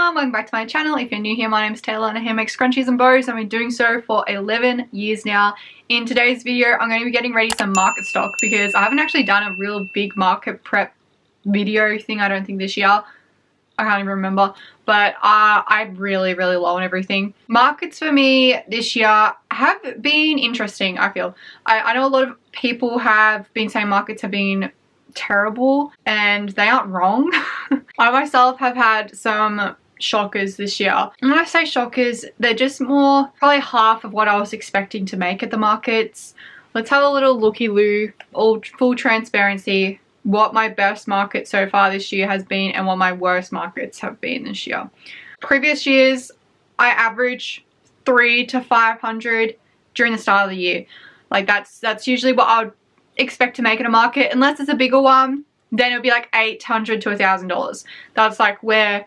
everyone, welcome back to my channel. If you're new here, my name is Taylah and I make scrunchies and bows. I've been doing so for 11 years now. In today's video, I'm going to be getting ready some market stock because I haven't actually done a real big market prep video thing, I don't think, this year. I can't even remember, but I'm really low on everything. Markets for me this year have been interesting, I feel. I know a lot of people have been saying markets have been terrible, and they aren't wrong. I myself have had some shockers this year. And when I say shockers, they're just more, probably half of what I was expecting to make at the markets. Let's have a little looky-loo, all full transparency, what my best market so far this year has been and what my worst markets have been this year. Previous years, I average 300 to 500 during the start of the year. Like that's usually what I would expect to make in a market, unless it's a bigger one. Then it'll be like $800 to $1,000. That's like where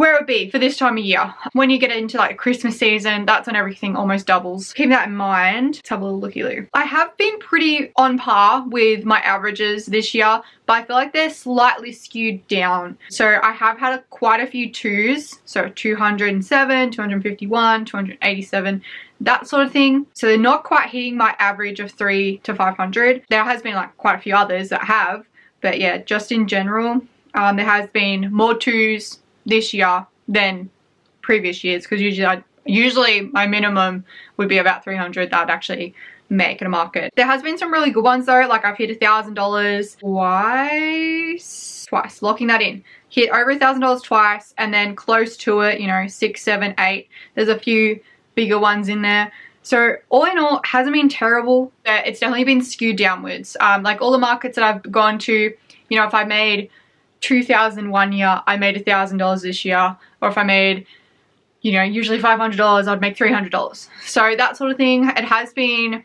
it would be for this time of year. When you get into like Christmas season, that's when everything almost doubles. Keep that in mind. Let's have a little looky-loo. I have been pretty on par with my averages this year, but I feel like they're slightly skewed down. So I have had quite a few twos, so 207, 251, 287, that sort of thing. So they're not quite hitting my average of 300 to 500. There has been like quite a few others that have, but yeah, just in general, there has been more twos this year than previous years, because usually my minimum would be about 300 that I'd actually make in a market. There has been some really good ones though, like I've hit $1,000 twice, locking that in. Hit over $1,000 twice, and then close to it, you know, 6, 7, 8. There's a few bigger ones in there. So all in all, it hasn't been terrible, but it's definitely been skewed downwards. Like all the markets that I've gone to, you know, if I made $2,000 one year, I made $1,000 this year. Or if I made, you know, usually $500, I'd make $300. So that sort of thing. It has been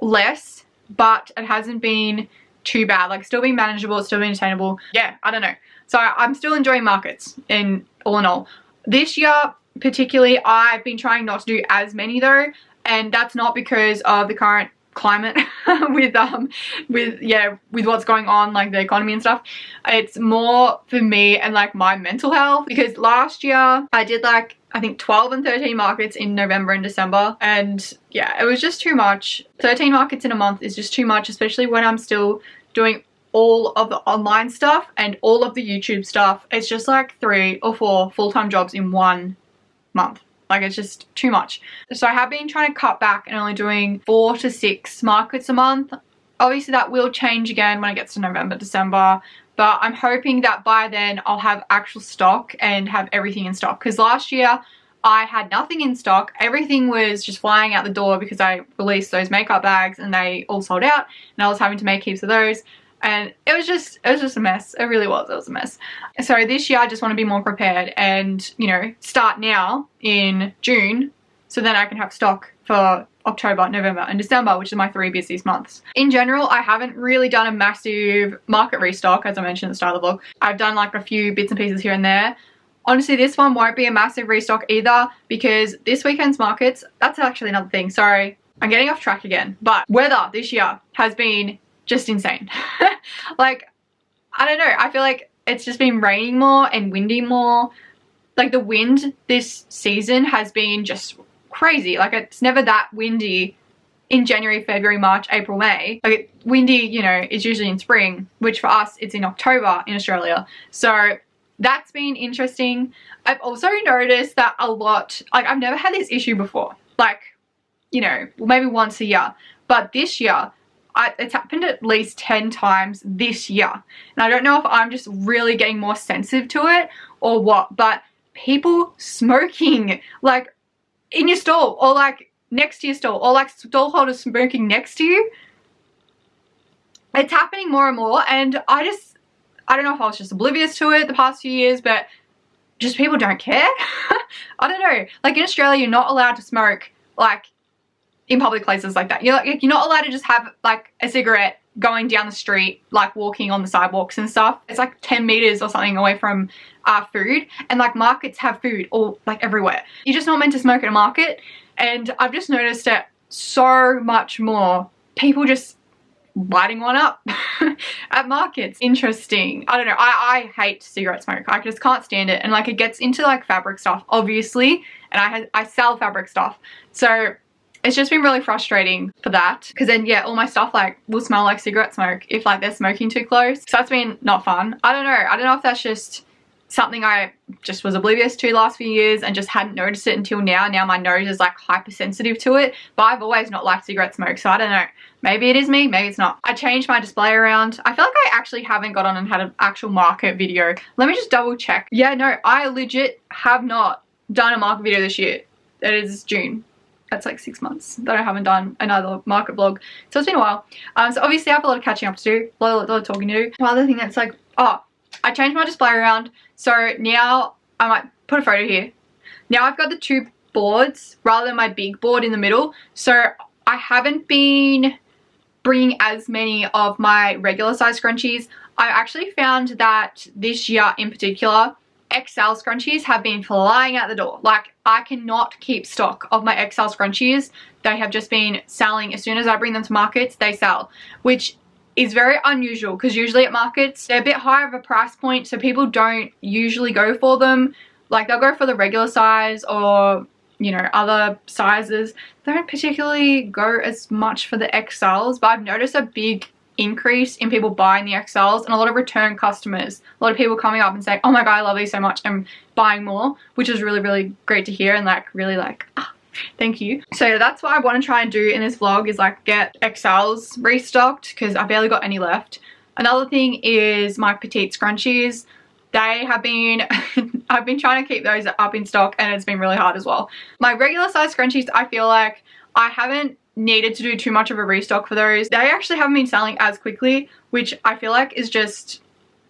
less, but it hasn't been too bad. Like, still being manageable, it's still been attainable. Yeah, I don't know. So I'm still enjoying markets in all. This year particularly, I've been trying not to do as many though, and that's not because of the current climate with what's going on, like the economy and stuff. It's more for me and like my mental health, because last year I did like I think 12 and 13 markets in November and December, and yeah, it was just too much. 13 markets in a month is just too much, especially when I'm still doing all of the online stuff and all of the YouTube stuff. It's just like 3 or 4 full-time jobs in 1 month. Like, it's just too much. So I have been trying to cut back and only doing 4 to 6 markets a month. Obviously that will change again when it gets to November, December, but I'm hoping that by then I'll have actual stock and have everything in stock, because last year I had nothing in stock. Everything was just flying out the door because I released those makeup bags and they all sold out, and I was having to make heaps of those. And it was just a mess. It really was. It was a mess. So this year I just want to be more prepared and, you know, start now in June, so then I can have stock for October, November and December, which are my 3 busiest months. In general, I haven't really done a massive market restock, as I mentioned at the start of the vlog. I've done like a few bits and pieces here and there. Honestly, this one won't be a massive restock either, because this weekend's markets, that's actually another thing. Sorry, I'm getting off track again. But weather this year has been just insane. Like, I don't know, I feel like it's just been raining more and windy more. Like, the wind this season has been just crazy. Like, it's never that windy in January, February, March, April, May. Like, windy, you know, is usually in spring, which for us it's in October in Australia. So that's been interesting. I've also noticed that a lot, like, I've never had this issue before, like, you know, maybe once a year, but this year it's happened at least 10 times this year. And I don't know if I'm just really getting more sensitive to it or what, but people smoking like in your stall, or like next to your stall, or like stall holders smoking next to you. It's happening more and more, and I don't know if I was just oblivious to it the past few years, but just people don't care. I don't know. Like, in Australia, you're not allowed to smoke like in public places like that. You're not allowed to just have like a cigarette going down the street, like walking on the sidewalks and stuff. It's like 10 meters or something away from food, and like markets have food all like everywhere. You're just not meant to smoke at a market, and I've just noticed it so much more. People just lighting one up at markets. Interesting. I don't know. I hate cigarette smoke. I just can't stand it. And like it gets into like fabric stuff, obviously. And I sell fabric stuff. So it's just been really frustrating for that. Because then, yeah, all my stuff like will smell like cigarette smoke if like they're smoking too close. So that's been not fun. I don't know. I don't know if that's just something I just was oblivious to last few years and just hadn't noticed it until now. Now my nose is like hypersensitive to it, but I've always not liked cigarette smoke, so I don't know. Maybe it is me, maybe it's not. I changed my display around. I feel like I actually haven't got on and had an actual market video. Let me just double check. Yeah, no, I legit have not done a market video this year. It is June. That's like 6 months that I haven't done another market vlog. So it's been a while. So obviously I have a lot of catching up to do, a lot of talking to do. One other thing that's like, oh, I changed my display around. So now I might put a photo here. Now I've got the 2 boards rather than my big board in the middle. So I haven't been bringing as many of my regular size scrunchies. I actually found that this year in particular, XL scrunchies have been flying out the door. Like I cannot keep stock of my XL scrunchies. They have just been selling. As soon as I bring them to markets, they sell, which is very unusual because usually at markets they're a bit higher of a price point, so people don't usually go for them. Like they'll go for the regular size or, you know, other sizes. They don't particularly go as much for the XLs, but I've noticed a big increase in people buying the XLs and a lot of return customers. A lot of people coming up and saying, oh my god, I love these so much, and buying more, which is really, really great to hear and like really like, thank you. So yeah, that's what I want to try and do in this vlog is like get XLs restocked because I barely got any left. Another thing is my petite scrunchies. They have been, I've been trying to keep those up in stock and it's been really hard as well. My regular size scrunchies, I feel like I haven't needed to do too much of a restock for those. They actually haven't been selling as quickly, which I feel like is just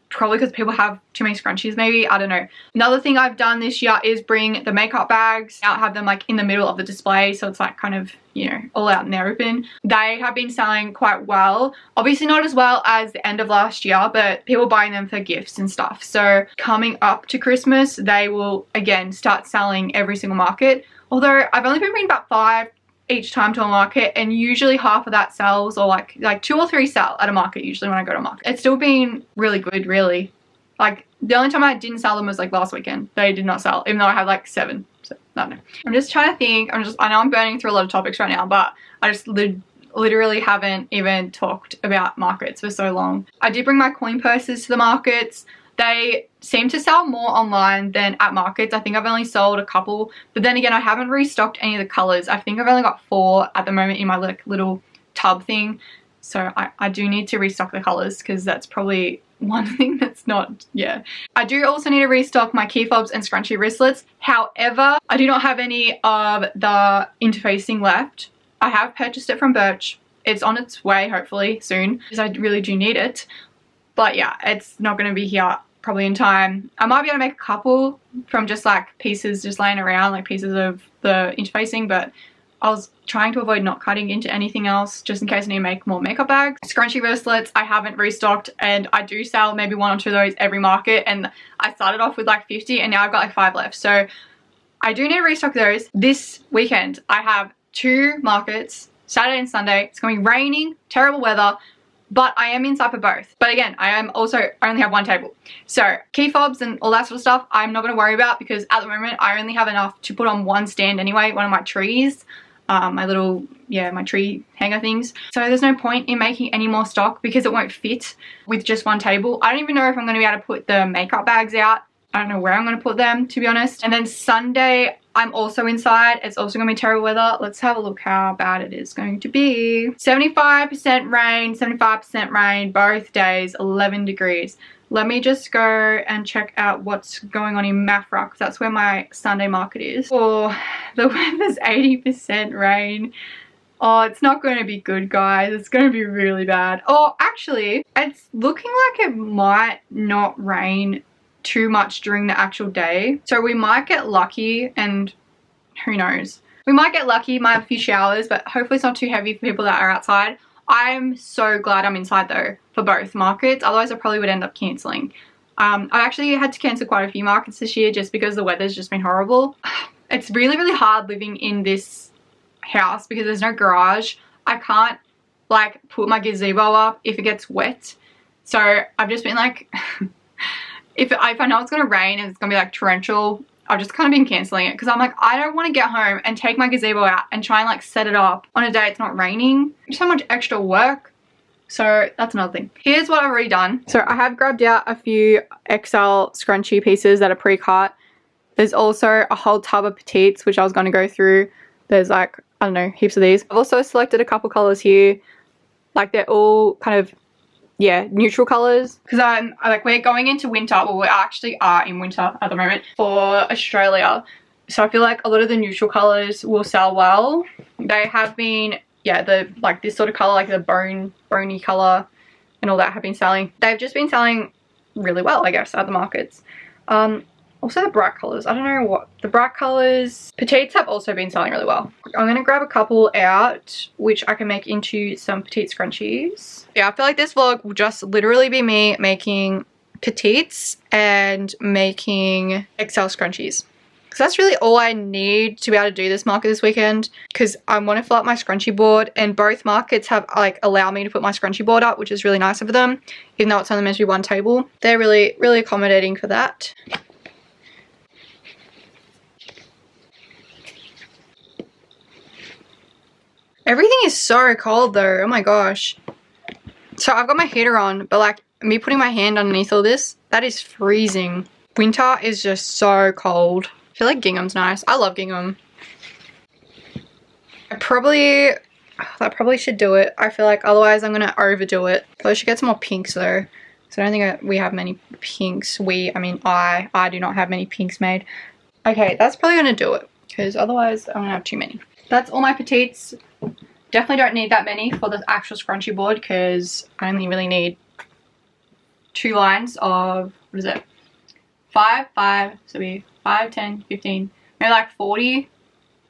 probably because people have too many scrunchies maybe, I don't know. Another thing I've done this year is bring the makeup bags out, have them like in the middle of the display so it's like kind of, you know, all out in the open. They have been selling quite well, obviously not as well as the end of last year, but people buying them for gifts and stuff. So coming up to Christmas they will again start selling every single market, although I've only been bringing about 5 each time to a market and usually half of that sells, or like 2 or 3 sell at a market usually when I go to a market. It's still been really good, really. Like the only time I didn't sell them was like last weekend. They did not sell, even though I had like 7. So I don't know. I'm just trying to think. I know I'm burning through a lot of topics right now, but I just literally haven't even talked about markets for so long. I did bring my coin purses to the markets. They seem to sell more online than at markets. I think I've only sold a couple, but then again I haven't restocked any of the colors. I think I've only got 4 at the moment in my like little tub thing, so I do need to restock the colors because that's probably one thing that's not, yeah. I do also need to restock my key fobs and scrunchie wristlets. However, I do not have any of the interfacing left. I have purchased it from Birch. It's on its way hopefully soon because I really do need it. But yeah, it's not going to be here probably in time. I might be able to make a couple from just like pieces just laying around, like pieces of the interfacing, but I was trying to avoid not cutting into anything else just in case I need to make more makeup bags. Scrunchie wristlets I haven't restocked, and I do sell maybe 1 or 2 of those every market, and I started off with like 50 and now I've got like 5 left. So I do need to restock those. This weekend I have 2 markets, Saturday and Sunday. It's going to be raining, terrible weather, but I am inside for both. But again, I only have 1 table. So key fobs and all that sort of stuff I'm not going to worry about because at the moment I only have enough to put on 1 stand anyway, one of my trees. My little, yeah, my tree hanger things. So there's no point in making any more stock because it won't fit with just 1 table. I don't even know if I'm going to be able to put the makeup bags out. I don't know where I'm going to put them, to be honest. And then Sunday, I'm also inside. It's also going to be terrible weather. Let's have a look how bad it is going to be. 75% rain, 75% rain, both days, 11 degrees. Let me just go and check out what's going on in Mathra, because that's where my Sunday market is. Oh, the weather's 80% rain. Oh, it's not going to be good, guys. It's going to be really bad. Oh, actually, it's looking like it might not rain too much during the actual day. So we might get lucky, and who knows. We might get lucky, might have a few showers, but hopefully it's not too heavy for people that are outside. I'm so glad I'm inside though for both markets, otherwise I probably would end up cancelling. I actually had to cancel quite a few markets this year just because the weather's just been horrible. It's really, really hard living in this house because there's no garage. I can't like put my gazebo up if it gets wet. So I've just been like, if I know it's gonna rain and it's gonna be like torrential, I've just kind of been cancelling it because I'm like, I don't want to get home and take my gazebo out and try and like set it up on a day it's not raining. So much extra work. So that's another thing. Here's what I've already done. So I have grabbed out a few XL scrunchie pieces that are pre-cut. There's also a whole tub of petites, which I was going to go through. There's like, I don't know, heaps of these. I've also selected a couple colours here. Like they're all kind of, yeah, neutral colours. Because like we're going into winter, well we actually are in winter at the moment for Australia. So I feel like a lot of the neutral colours will sell well. They have been, yeah, the like this sort of colour, like the bony colour and all that have been selling. They've just been selling really well, I guess, at the markets. Also the bright colours, I don't know what, the bright colours, petites have also been selling really well. I'm going to grab a couple out, which I can make into some petite scrunchies. Yeah, I feel like this vlog will just literally be me making petites and making XL scrunchies. Because that's really all I need to be able to do this market this weekend. Because I want to fill up my scrunchie board, and both markets have like allow me to put my scrunchie board up, which is really nice of them. Even though it's only meant to be one table. They're really, really accommodating for that. Everything is so cold though, oh my gosh. So I've got my heater on, but like me putting my hand underneath all this, that is freezing. Winter is just so cold. I feel like gingham's nice. I love gingham. That probably should do it. I feel like otherwise I'm gonna overdo it. Probably should get some more pinks though. So I don't think we have many pinks. I mean I do not have many pinks made. Okay, that's probably gonna do it. Because otherwise I'm gonna have too many. That's all my petites. Definitely don't need that many for the actual scrunchie board because I only really need 2 lines of, what is it? 5, so it'll be 5, 10, 15, maybe like 40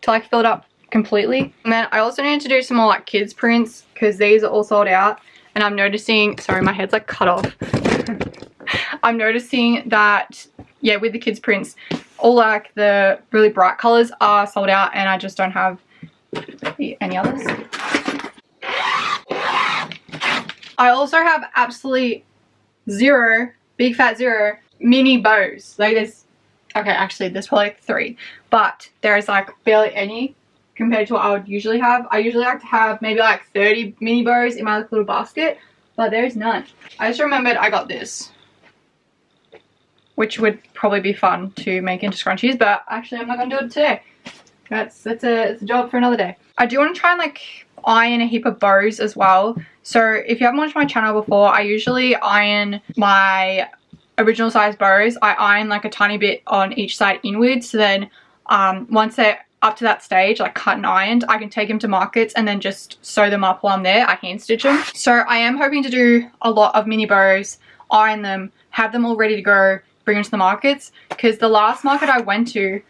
to like fill it up completely. And then I also need to do some more like kids prints because these are all sold out. And I'm noticing, sorry, my head's like cut off. I'm noticing that, yeah, with the kids prints, all like the really bright colors are sold out and I just don't have any others. I also have absolutely zero, big fat zero, mini bows. Like this, okay, actually there's probably like 3, but there's like barely any compared to what I would usually have. I usually like to have maybe like 30 mini bows in my little basket, but there's none. I just remembered I got this, which would probably be fun to make into scrunchies, but actually I'm not gonna do it today. It's a job for another day. I do want to try and like iron a heap of bows as well. So if you haven't watched my channel before, I usually iron my original size bows. I iron like a tiny bit on each side inwards. So then once they're up to that stage, like cut and ironed, I can take them to markets and then just sew them up while I'm there. I hand stitch them. So I am hoping to do a lot of mini bows, iron them, have them all ready to go, bring them to the markets. Because the last market I went to,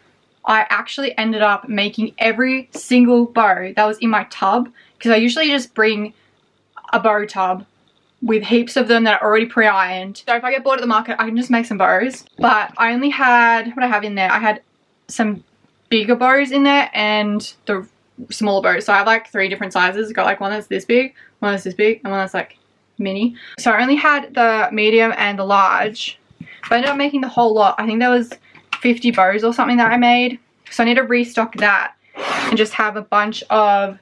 I actually ended up making every single bow that was in my tub because I usually just bring a bow tub with heaps of them that are already pre-ironed. So if I get bored at the market, I can just make some bows. But I only had, what I have in there, I had some bigger bows in there and the smaller bows. So I have like 3 different sizes. I've got like one that's this big, one that's this big, and one that's like mini. So I only had the medium and the large, but I ended up making the whole lot. I think there was 50 bows or something that I made. So I need to restock that and just have a bunch of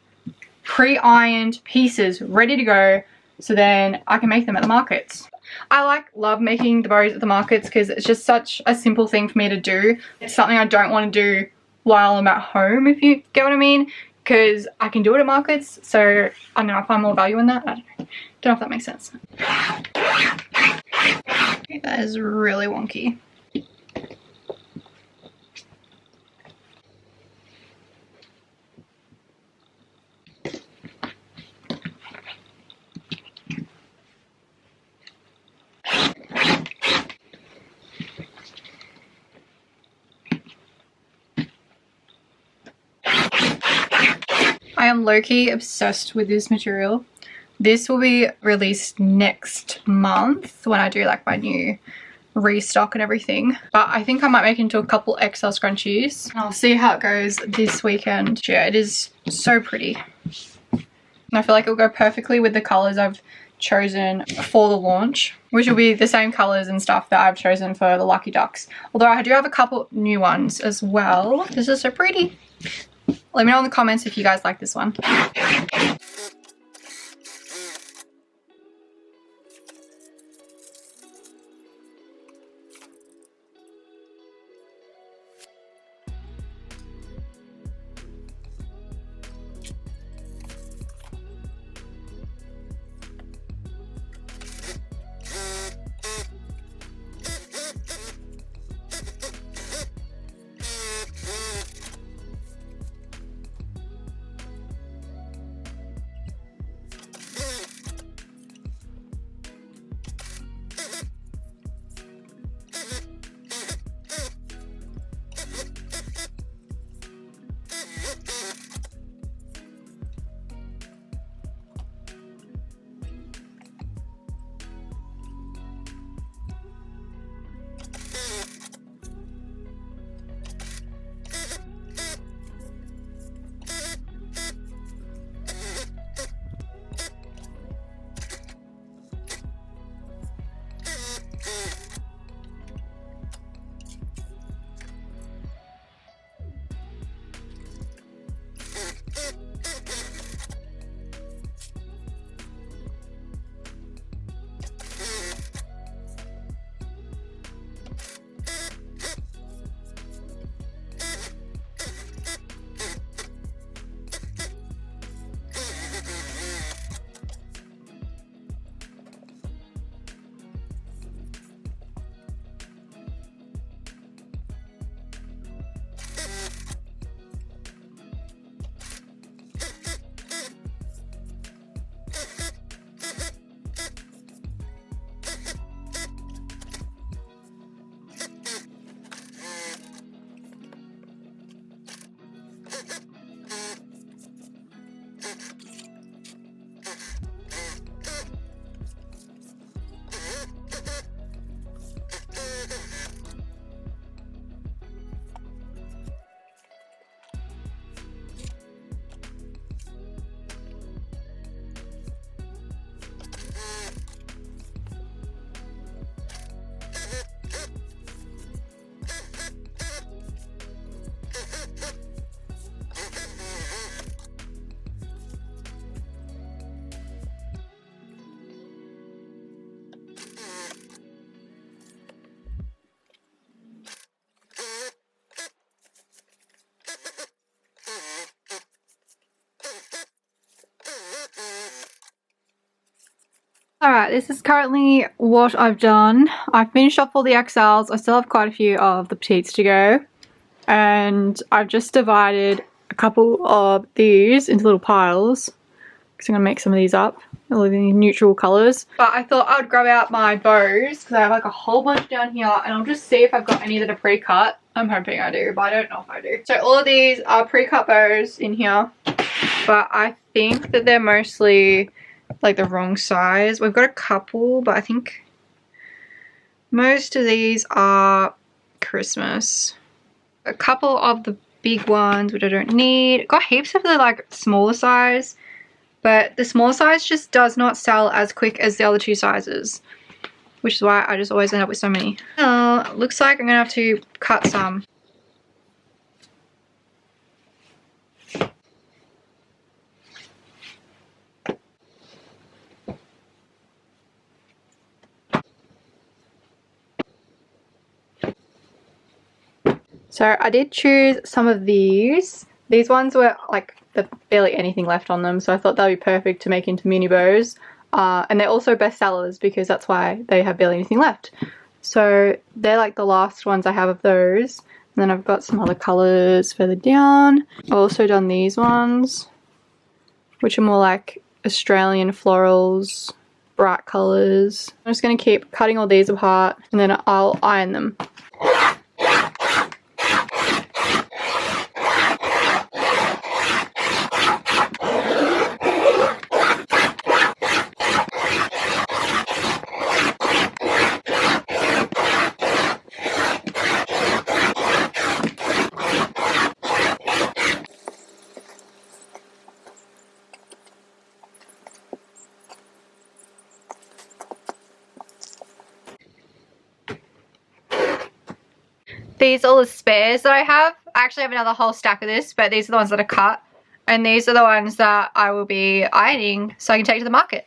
pre-ironed pieces ready to go so then I can make them at the markets. I love making the bows at the markets because it's just such a simple thing for me to do. It's something I don't want to do while I'm at home, if you get what I mean, because I can do it at markets. So I don't know, I find more value in that. I don't know if that makes sense. Okay, that is really wonky. I am low-key obsessed with this material. This will be released next month when I do like my new restock and everything. But I think I might make into a couple XL scrunchies. I'll see how it goes this weekend. Yeah, it is so pretty. And I feel like it'll go perfectly with the colours I've chosen for the launch, which will be the same colours and stuff that I've chosen for the Lucky Ducks. Although I do have a couple new ones as well. This is so pretty. Let me know in the comments if you guys like this one. Alright, this is currently what I've done. I've finished off all the XLs. I still have quite a few of the petites to go. And I've just divided a couple of these into little piles. Because I'm going to make some of these up. All of the neutral colours. But I thought I would grab out my bows. Because I have like a whole bunch down here. And I'll just see if I've got any that are pre-cut. I'm hoping I do, but I don't know if I do. So all of these are pre-cut bows in here. But I think that they're mostly like the wrong size. We've got a couple, but I think most of these are Christmas. A couple of the big ones which I don't need. Got heaps of the like smaller size, but the smaller size just does not sell as quick as the other two sizes, which is why I just always end up with so many. Looks like I'm gonna have to cut some. So I did choose some of these. These ones were like barely anything left on them, so I thought that'd be perfect to make into mini bows. And they're also best sellers because that's why they have barely anything left. So they're like the last ones I have of those. And then I've got some other colours further down. I've also done these ones, which are more like Australian florals, bright colours. I'm just going to keep cutting all these apart and then I'll iron them. These are all the spares that I have. I actually have another whole stack of this, but these are the ones that are cut. And these are the ones that I will be ironing so I can take to the market.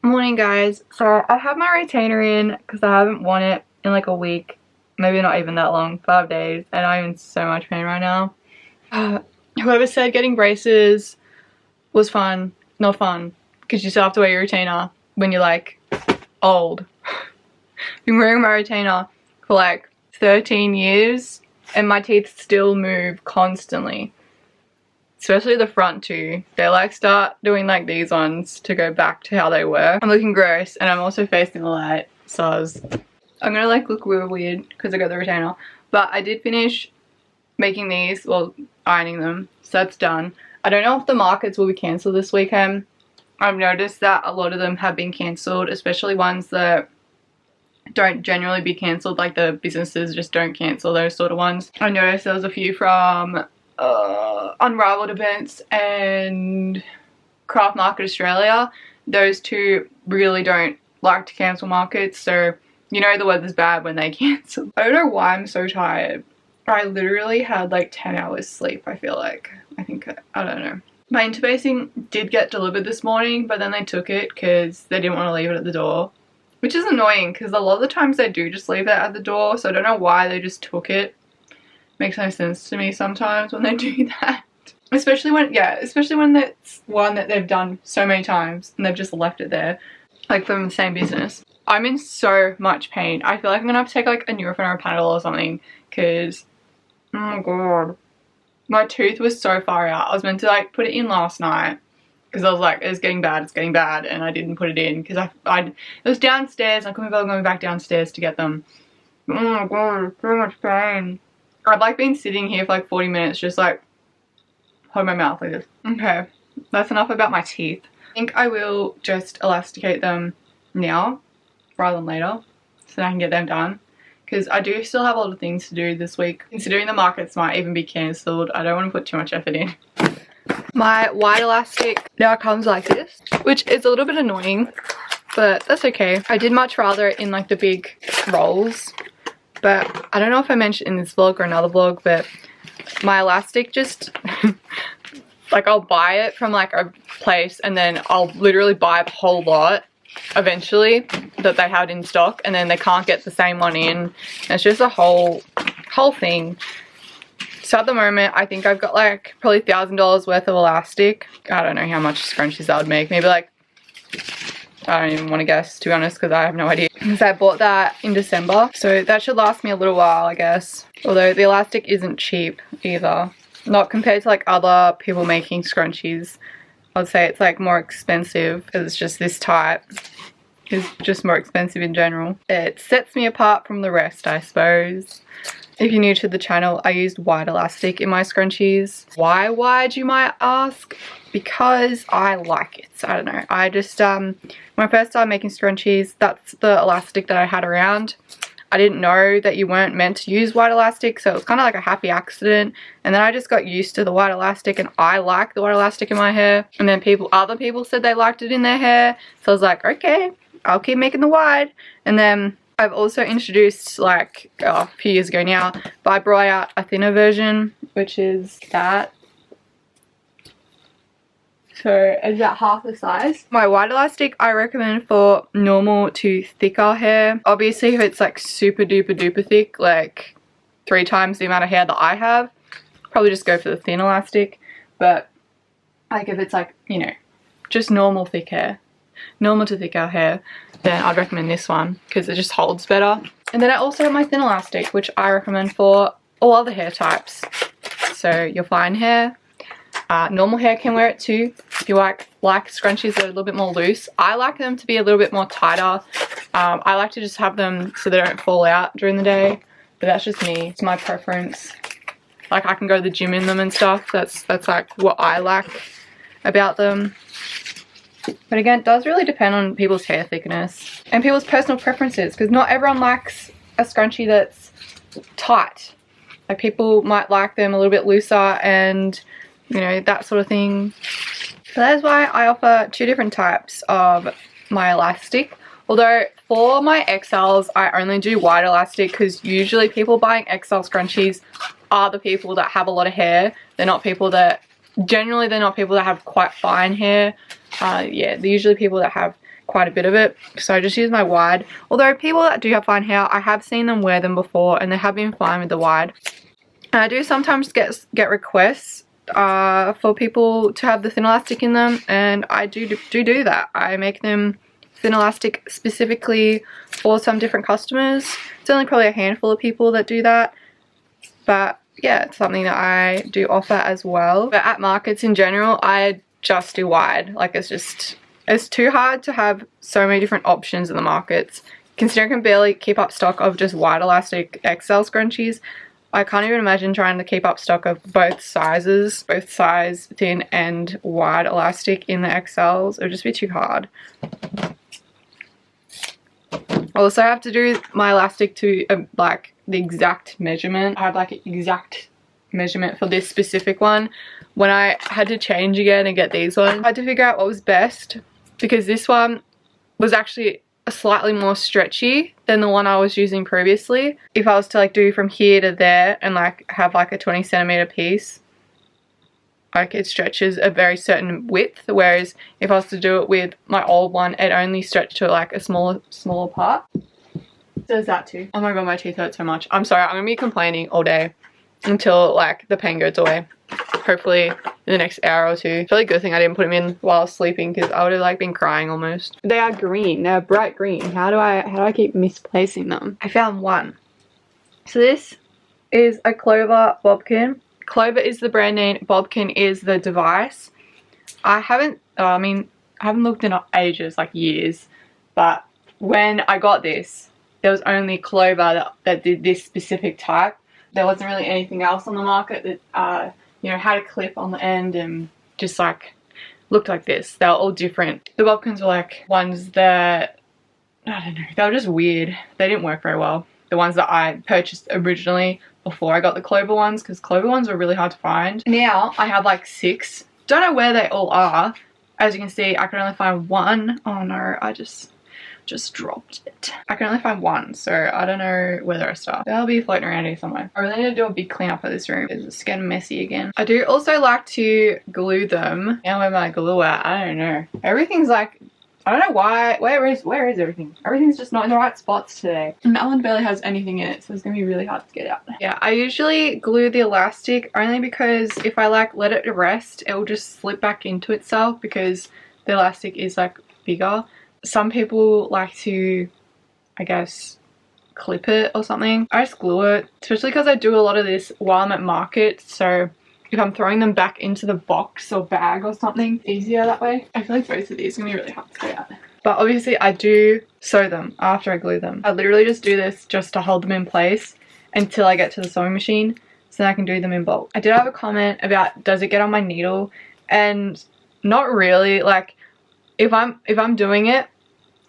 Morning guys, so I have my retainer in because I haven't worn it in like a week, maybe not even that long, 5 days, and I'm in so much pain right now. Whoever said getting braces was fun, not fun, because you still have to wear your retainer when you're like old. I've been wearing my retainer for like 13 years and my teeth still move constantly. Especially the front two. They like start doing like these ones to go back to how they were. I'm looking gross and I'm also facing the light, so I'm gonna like look real weird because I got the retainer. But I did finish making these, well, ironing them, so that's done. I don't know if the markets will be cancelled this weekend. I've noticed that a lot of them have been cancelled, especially ones that don't generally be cancelled, like the businesses just don't cancel those sort of ones. I noticed there was a few from Unrivaled Events and Craft Market Australia. Those two really don't like to cancel markets, so you know the weather's bad when they cancel. I don't know why I'm so tired. I literally had like 10 hours sleep, I feel like. I don't know. My interfacing did get delivered this morning, but then they took it because they didn't want to leave it at the door, which is annoying because a lot of the times they do just leave it at the door, so I don't know why they just took it. Makes no sense to me sometimes when they do that. Especially when it's one that they've done so many times and they've just left it there, like from the same business. I'm in so much pain. I feel like I'm gonna have to take like a Nurofen or a Panadol or something because, oh my god, my tooth was so far out. I was meant to like put it in last night because I was like, it's getting bad, and I didn't put it in because it was downstairs and I couldn't be going back downstairs to get them. Oh my god, so much pain. I've like been sitting here for like 40 minutes just like hold my mouth like this. Okay, that's enough about my teeth. I think I will just elasticate them now rather than later so that I can get them done because I do still have a lot of things to do this week. Considering the markets might even be cancelled, I don't want to put too much effort in. My white elastic now comes like this, which is a little bit annoying, but that's okay. I did much rather it in like the big rolls. But I don't know if I mentioned in this vlog or another vlog, but my elastic just, like I'll buy it from like a place and then I'll literally buy a whole lot eventually that they have in stock and then they can't get the same one in. And it's just a whole thing. So at the moment, I think I've got like probably $1,000 worth of elastic. I don't know how much scrunchies that would make. Maybe like, I don't even want to guess, to be honest, because I have no idea. Because I bought that in December, so that should last me a little while, I guess. Although the elastic isn't cheap either. Not compared to like other people making scrunchies. I'd say it's like more expensive because it's just this type. It's just more expensive in general. It sets me apart from the rest, I suppose. If you're new to the channel, I used wide elastic in my scrunchies. Why wide, you might ask? Because I like it. I don't know. I just, when I first started making scrunchies, that's the elastic that I had around. I didn't know that you weren't meant to use wide elastic, so it was kind of like a happy accident. And then I just got used to the wide elastic, and I like the wide elastic in my hair. And then other people said they liked it in their hair, so I was like, okay, I'll keep making the wide. And then I've also introduced, like, a few years ago now, but I brought out a thinner version, which is that. So it's about half the size. My wide elastic I recommend for normal to thicker hair. Obviously if it's like super duper duper thick, like 3 times the amount of hair that I have, probably just go for the thin elastic. But like if it's like, you know, just normal thick hair, normal to thicker hair, then I'd recommend this one because it just holds better. And then I also have my thin elastic, which I recommend for all other hair types. So your fine hair, normal hair can wear it too. If you like scrunchies that are a little bit more loose, I like them to be a little bit more tighter. I like to just have them so they don't fall out during the day, but that's just me. It's my preference. Like I can go to the gym in them and stuff. That's like what I like about them. But again, it does really depend on people's hair thickness and people's personal preferences, because not everyone likes a scrunchie that's tight. Like people might like them a little bit looser and, you know, that sort of thing. So that is why I offer 2 different types of my elastic. Although for my XLs, I only do wide elastic because usually people buying XL scrunchies are the people that have a lot of hair. They're not people that, generally they're not people that have quite fine hair. Yeah, they're usually people that have quite a bit of it. So I just use my wide. Although people that do have fine hair, I have seen them wear them before and they have been fine with the wide. And I do sometimes get requests for people to have the thin elastic in them, and I do that. I make them thin elastic specifically for some different customers. It's only probably a handful of people that do that, but yeah, it's something that I do offer as well. But at markets in general, I just do wide. Like it's too hard to have so many different options in the markets. Considering I can barely keep up stock of just wide elastic XL scrunchies, I can't even imagine trying to keep up stock of both sizes, both size thin and wide elastic in the XLs. It would just be too hard. I also have to do my elastic to like the exact measurement. I have like an exact measurement for this specific one. When I had to change again and get these ones, I had to figure out what was best, because this one was actually slightly more stretchy than the one I was using previously. If I was to like do from here to there and like have like a 20 centimeter piece, like it stretches a very certain width, whereas if I was to do it with my old one, it only stretched to like a smaller part. Does that too. Oh my god, my teeth hurt so much. I'm sorry, I'm gonna be complaining all day until like the pain goes away. Hopefully in the next hour or 2. It's really a good thing I didn't put them in while I was sleeping, because I would have like been crying almost. They are green. They're bright green. How do I keep misplacing them? I found one. So this is a Clover Bobkin. Clover is the brand name, Bobkin is the device. I haven't looked in ages, like years, but when I got this, there was only Clover that did this specific type. There wasn't really anything else on the market that you know, had a clip on the end and just like looked like this. They were all different. The Bobkins were like ones that, I don't know, they were just weird. They didn't work very well. The ones that I purchased originally before I got the Clover ones, because Clover ones were really hard to find. Now I have like 6. Don't know where they all are. As you can see, I can only find one. Oh no, I just dropped it. I can only find one, so I don't know where the rest are. They'll be floating around here somewhere. I really need to do a big clean up of this room. It's getting messy again. I do also like to glue them. Now where my glue at? I don't know. Everything's like, I don't know why. Where is everything? Everything's just not in the right spots today. And that one barely has anything in it, so it's gonna be really hard to get out. Yeah, I usually glue the elastic only because if I like let it rest, it will just slip back into itself because the elastic is like bigger. Some people like to, I guess, clip it or something. I just glue it, especially because I do a lot of this while I'm at market, so if I'm throwing them back into the box or bag or something, it's easier that way. I feel like both of these are gonna be really hard to get out. But obviously I do sew them after I glue them. I literally just do this just to hold them in place, until I get to the sewing machine so that I can do them in bulk. I did have a comment about does it get on my needle, and not really. Like if I'm doing it,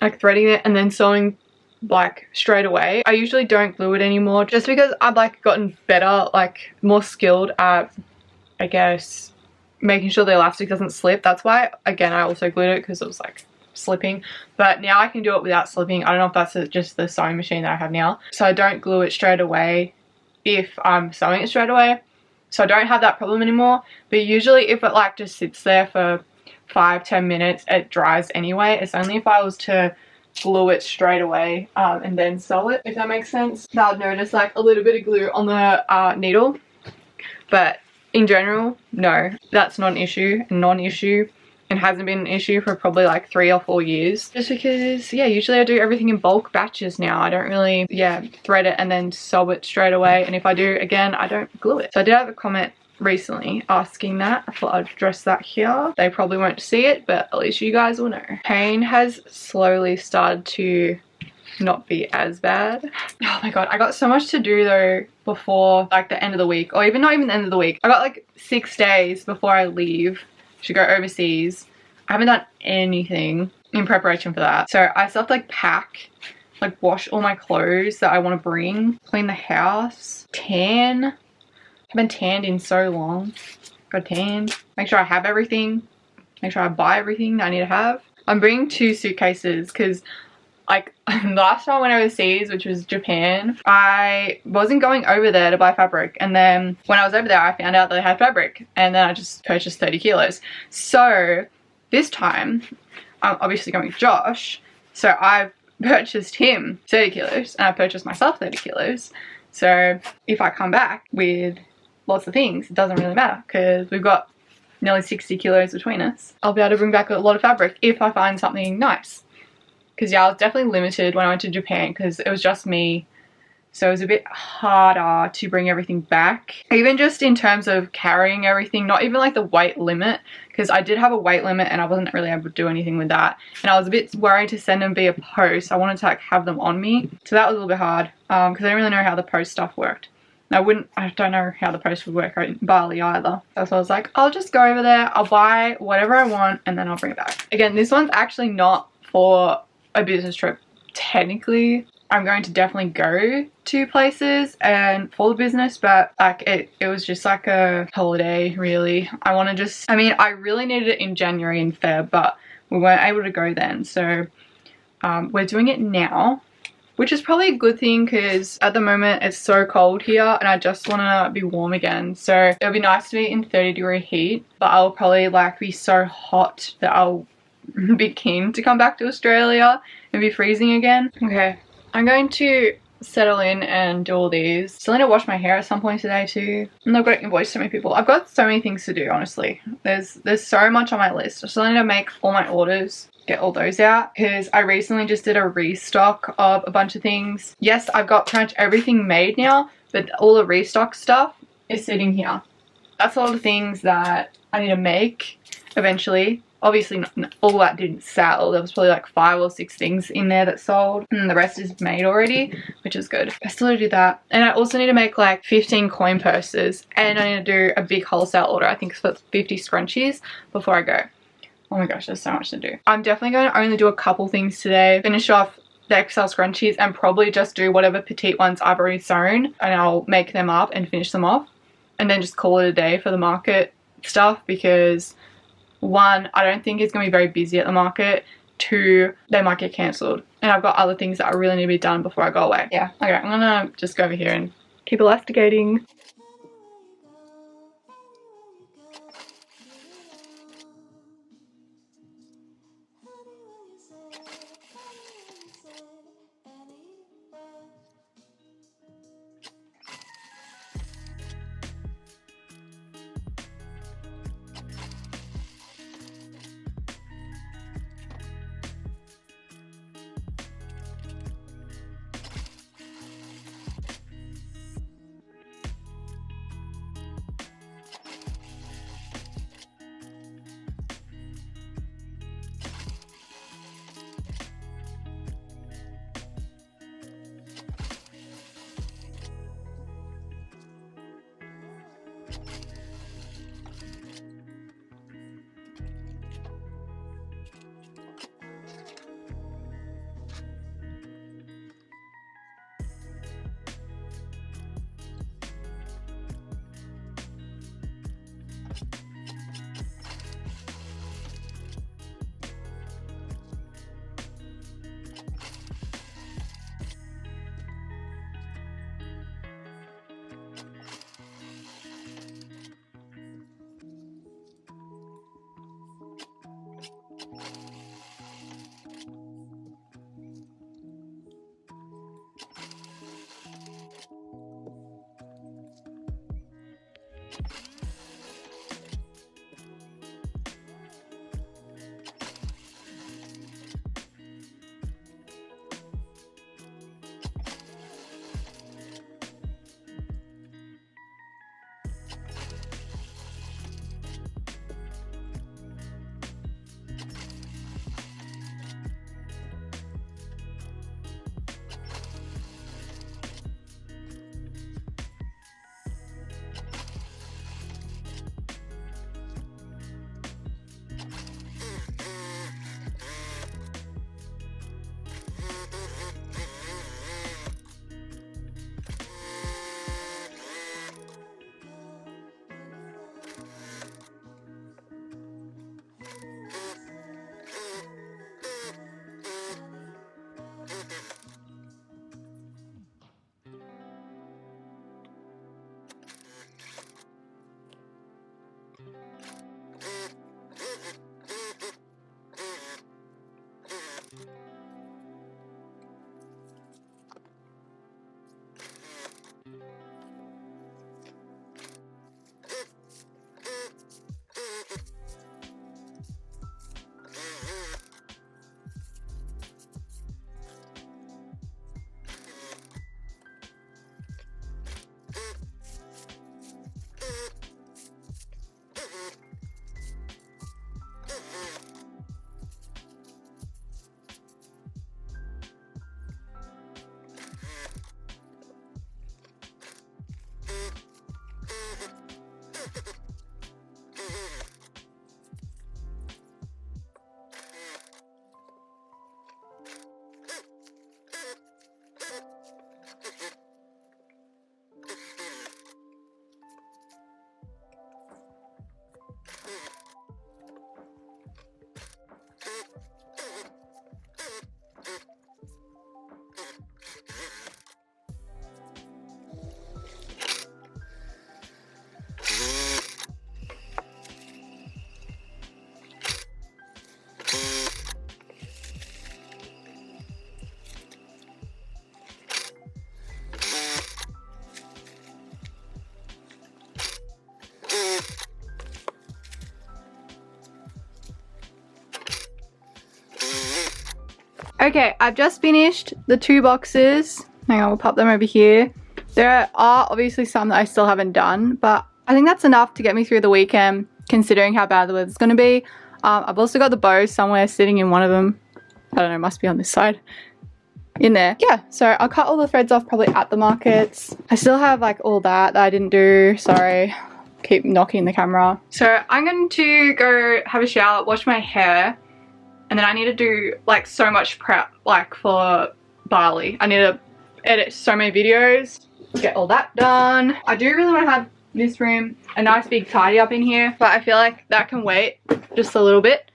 like threading it and then sewing like straight away, I usually don't glue it anymore, just because I've like gotten better, like more skilled at, I guess, making sure the elastic doesn't slip. That's why again I also glued it, because it was like slipping, but now I can do it without slipping. I don't know if that's just the sewing machine that I have now, so I don't glue it straight away if I'm sewing it straight away, so I don't have that problem anymore. But usually if it like just sits there for 5-10 minutes, it dries anyway. It's only if I was to glue it straight away and then sew it, if that makes sense, that I'd notice like a little bit of glue on the needle. But in general, no, that's not an issue, non-issue, and hasn't been an issue for probably like 3 or 4 years, just because, yeah, usually I do everything in bulk batches now. I don't really, yeah, thread it and then sew it straight away, and if I do, again, I don't glue it. So I did have a comment recently asking that. I thought I'd address that here. They probably won't see it, but at least you guys will know. Pain has slowly started to not be as bad. Oh my god, I got so much to do though before like the end of the week, or even not even the end of the week. I got like 6 days before I leave to go overseas. I haven't done anything in preparation for that, so I still have to like pack, like wash all my clothes that I want to bring, clean the house, tan. I've been tanned in so long. Got tan, make sure I have everything, make sure I buy everything that I need to have. I'm bringing 2 suitcases because like last time I went overseas, which was Japan, I wasn't going over there to buy fabric, and then when I was over there I found out that they had fabric, and then I just purchased 30 kilos. So this time I'm obviously going with Josh, so I've purchased him 30 kilos and I purchased myself 30 kilos. So if I come back with lots of things, it doesn't really matter because we've got nearly 60 kilos between us. I'll be able to bring back a lot of fabric if I find something nice. Because yeah, I was definitely limited when I went to Japan because it was just me, so it was a bit harder to bring everything back, even just in terms of carrying everything, not even like the weight limit, because I did have a weight limit and I wasn't really able to do anything with that, and I was a bit worried to send them via post. I wanted to like have them on me, so that was a little bit hard because I didn't really know how the post stuff worked. I don't know how the post would work in Bali either. So I was like, I'll just go over there, I'll buy whatever I want and then I'll bring it back. Again, this one's actually not for a business trip. Technically I'm going to definitely go to places and for the business, but like it was just like a holiday really. I want to just, I mean, I really needed it in January and Feb, but we weren't able to go then, so we're doing it now, which is probably a good thing because at the moment it's so cold here and I just want to be warm again. So it'll be nice to be in 30-degree heat, but I'll probably like be so hot that I'll be keen to come back to Australia and be freezing again. Okay, I'm going to settle in and do all these. Still need to wash my hair at some point today too. And I've got to invoice so many people. I've got so many things to do, honestly. There's so much on my list. I still need to make all my orders, get all those out, because I recently just did a restock of a bunch of things. Yes, I've got pretty much everything made now, but all the restock stuff is sitting here. That's all the things that I need to make eventually. Obviously not, all that didn't sell. There was probably like 5 or 6 things in there that sold, and the rest is made already, which is good. I still need to do that, and I also need to make like 15 coin purses, and I need to do a big wholesale order. I think it's for 50 scrunchies before I go. Oh my gosh, there's so much to do. I'm definitely going to only do a couple things today. Finish off the XL scrunchies and probably just do whatever petite ones I've already sewn, and I'll make them up and finish them off, and then just call it a day for the market stuff, because 1, I don't think it's going to be very busy at the market. 2, they might get cancelled. And I've got other things that I really need to be done before I go away. Yeah, okay, I'm going to just go over here and keep elasticating. Okay, I've just finished the 2 boxes. Hang on, we'll pop them over here. There are obviously some that I still haven't done, but I think that's enough to get me through the weekend, considering how bad the weather's going to be. I've also got the bows somewhere sitting in one of them. I don't know, must be on this side. In there. Yeah, so I'll cut all the threads off probably at the markets. I still have like all that I didn't do. Sorry, keep knocking the camera. So I'm going to go have a shower, wash my hair. And then I need to do like so much prep like for Bali. I need to edit so many videos, get all that done. I do really want to have this room a nice big tidy up in here, but I feel like that can wait just a little bit.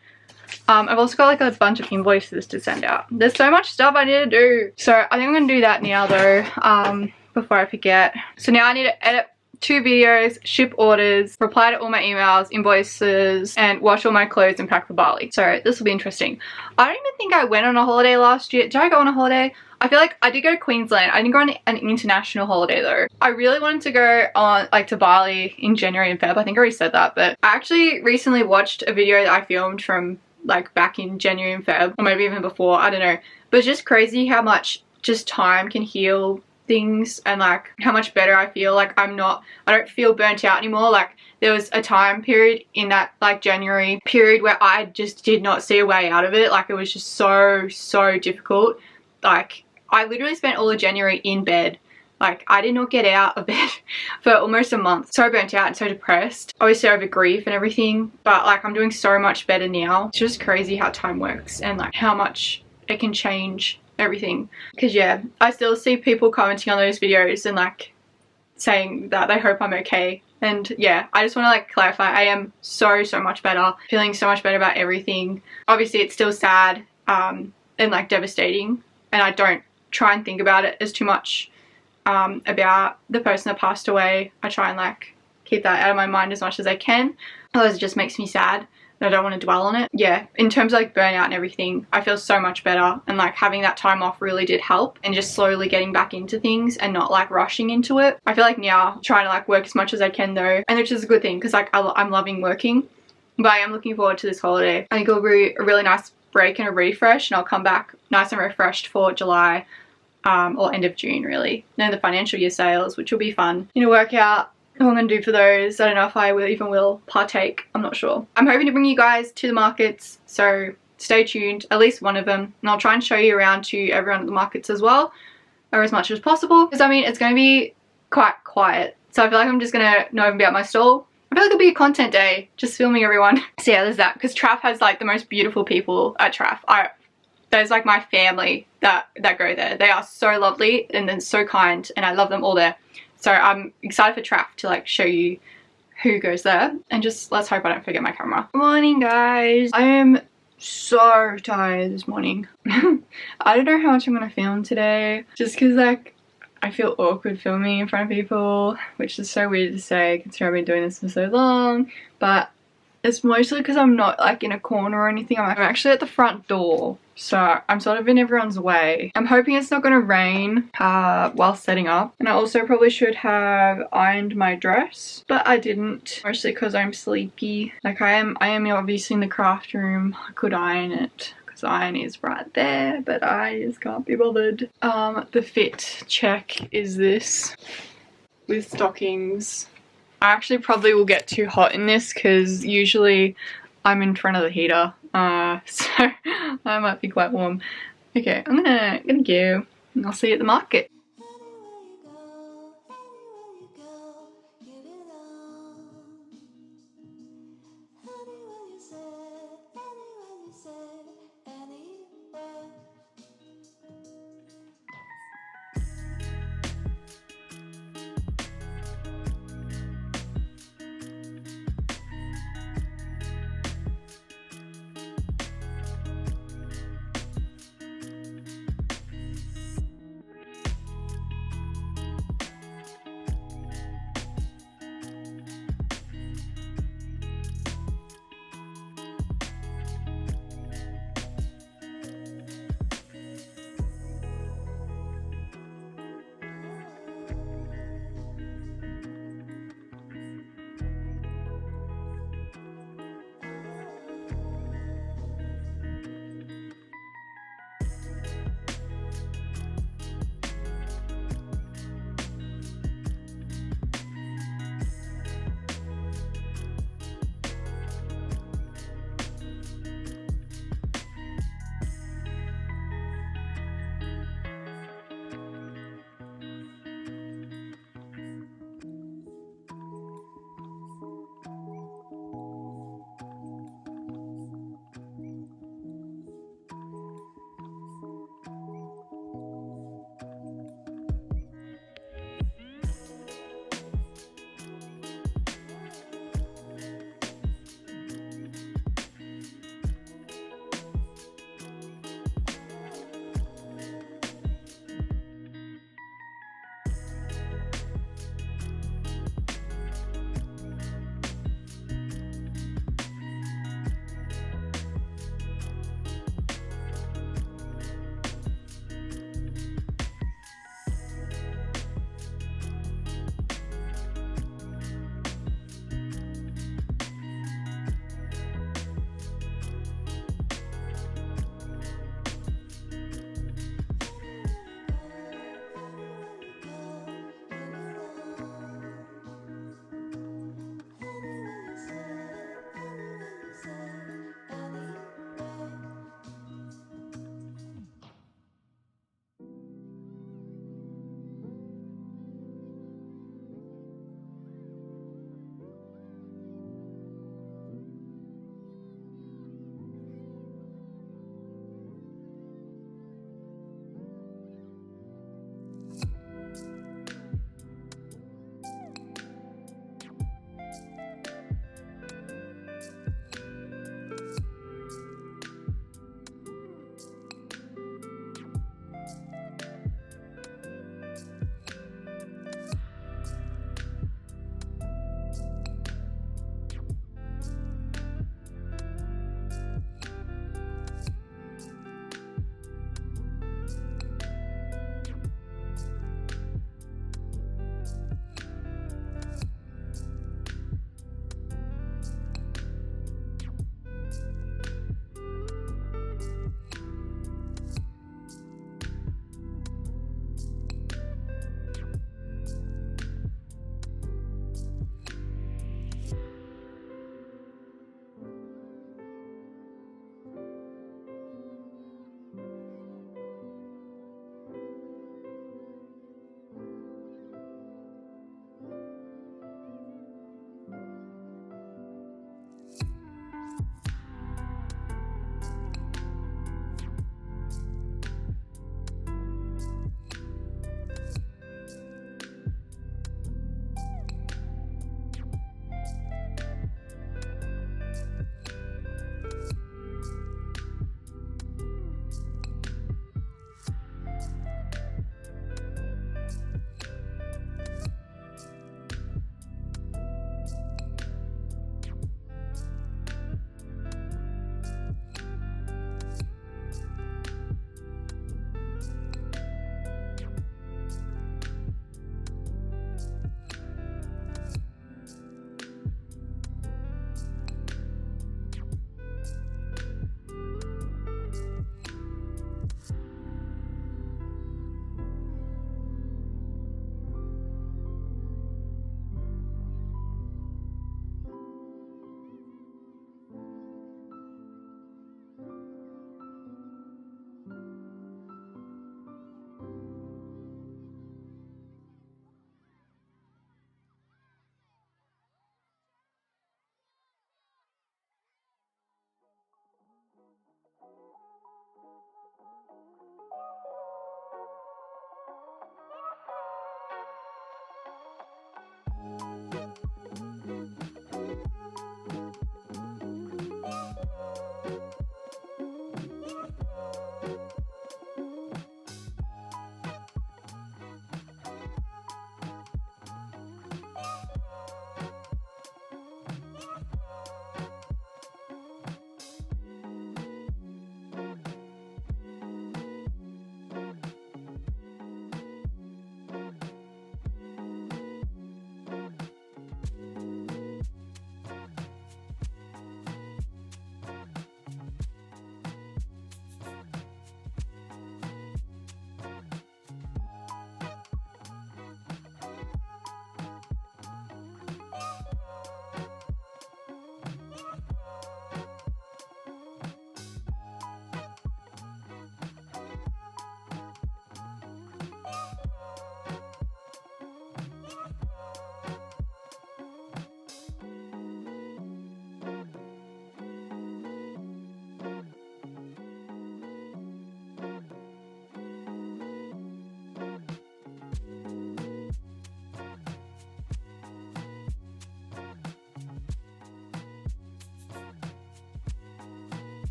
I've also got like a bunch of invoices to send out. There's so much stuff I need to do. So I think I'm going to do that now though, before I forget. So now I need to edit 2 videos, ship orders, reply to all my emails, invoices, and wash all my clothes and pack for Bali. So this will be interesting. I don't even think I went on a holiday last year. Did I go on a holiday? I feel like I did go to Queensland. I didn't go on an international holiday though. I really wanted to go on like to Bali in January and Feb. I think I already said that, but I actually recently watched a video that I filmed from like back in January and Feb, or maybe even before, I don't know. But it's just crazy how much just time can heal things, and like how much better I feel. Like I don't feel burnt out anymore. Like there was a time period in that like January period where I just did not see a way out of it. Like it was just so difficult. Like I literally spent all of January in bed. Like I did not get out of bed for almost a month. So burnt out and so depressed. Obviously over grief and everything, but like I'm doing so much better now. It's just crazy how time works and like how much it can change everything. Because yeah, I still see people commenting on those videos and like saying that they hope I'm okay. And yeah, I just want to like clarify, I am so much better, feeling so much better about everything. Obviously it's still sad and like devastating, and I don't try and think about it as too much about the person that passed away. I try and like keep that out of my mind as much as I can, otherwise it just makes me sad. I don't want to dwell on it. Yeah, in terms of like burnout and everything, I feel so much better, and like having that time off really did help, and just slowly getting back into things and not like rushing into it. I feel like now trying to like work as much as I can though, and which is a good thing because like I'm loving working, but I am looking forward to this holiday. I think it'll be a really nice break and a refresh, and I'll come back nice and refreshed for July or end of June really. Then the financial year sales, which will be fun. You know, work out what I'm going to do for those. I don't know if I will partake. I'm not sure. I'm hoping to bring you guys to the markets, so stay tuned. At least one of them. And I'll try and show you around to everyone at the markets as well, or as much as possible. Because I mean, it's going to be quite quiet. So I feel like I'm just going to not even be at my stall. I feel like it'll be a content day, just filming everyone. So yeah, there's that. Because Traff has like the most beautiful people at Traff. There's like my family that go there. They are so lovely and then so kind, and I love them all there. So I'm excited for Traff to like show you who goes there, and just let's hope I don't forget my camera. Good morning guys. I am so tired this morning. I don't know how much I'm gonna film today, just because like I feel awkward filming in front of people, which is so weird to say considering I've been doing this for so long, but it's mostly because I'm not like in a corner or anything. I'm actually at the front door, So I'm sort of in everyone's way. I'm hoping it's not going to rain while setting up. And I also probably should have ironed my dress, but I didn't. Mostly because I'm sleepy. Like I am obviously in the craft room. I could iron it. Iron is right there, but I just can't be bothered. The fit check is this with stockings. I actually probably will get too hot in this because usually I'm in front of the heater, so I might be quite warm. Okay, I'm gonna go and I'll see you at the market.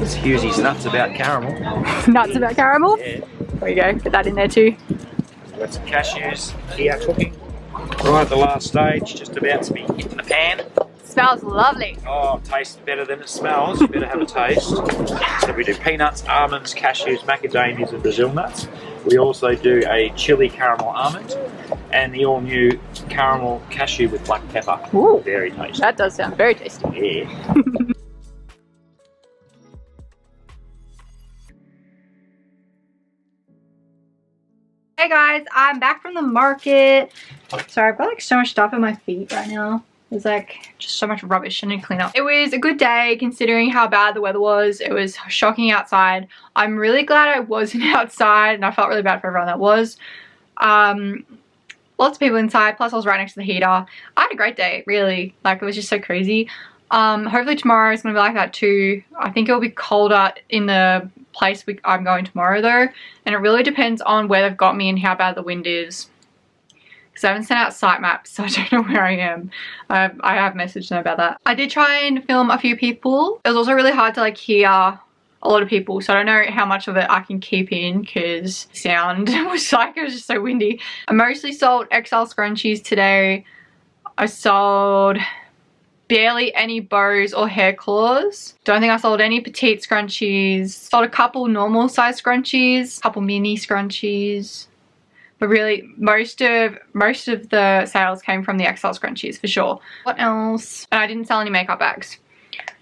It's Hughesy's nuts about caramel. Nuts about caramel? Yeah. There we go, put that in there too. Got some cashews here cooking. Right at the last stage, just about to be hitting the pan. Smells lovely. Oh, it tastes better than it smells. You better have a taste. So we do peanuts, almonds, cashews, macadamias and Brazil nuts. We also do a chili caramel almond and the all new caramel cashew with black pepper. Ooh, very tasty. that does sound very tasty. Yeah. Hey guys, I'm back from the market. Sorry, I've got like so much stuff at my feet right now. There's like just so much rubbish I need to clean up. It was a good day considering how bad the weather was. It was shocking outside. I'm really glad I wasn't outside, and I felt really bad for everyone that was. Lots of people inside, plus I was right next to the heater. I had a great day, really. Like, it was just so crazy. Hopefully tomorrow is going to be like that too. I think it'll be colder in the place I'm going tomorrow though, and it really depends on where they've got me and how bad the wind is. Because I haven't sent out site maps, so I don't know where I am. I have messaged them about that. I did try and film a few people. It was also really hard to like hear a lot of people, so I don't know how much of it I can keep in because sound was like, it was just so windy. I mostly sold XL scrunchies today. I sold barely any bows or hair claws. Don't think I sold any petite scrunchies. Sold a couple normal size scrunchies, a couple mini scrunchies. But really, most of the sales came from the XL scrunchies for sure. What else? And I didn't sell any makeup bags.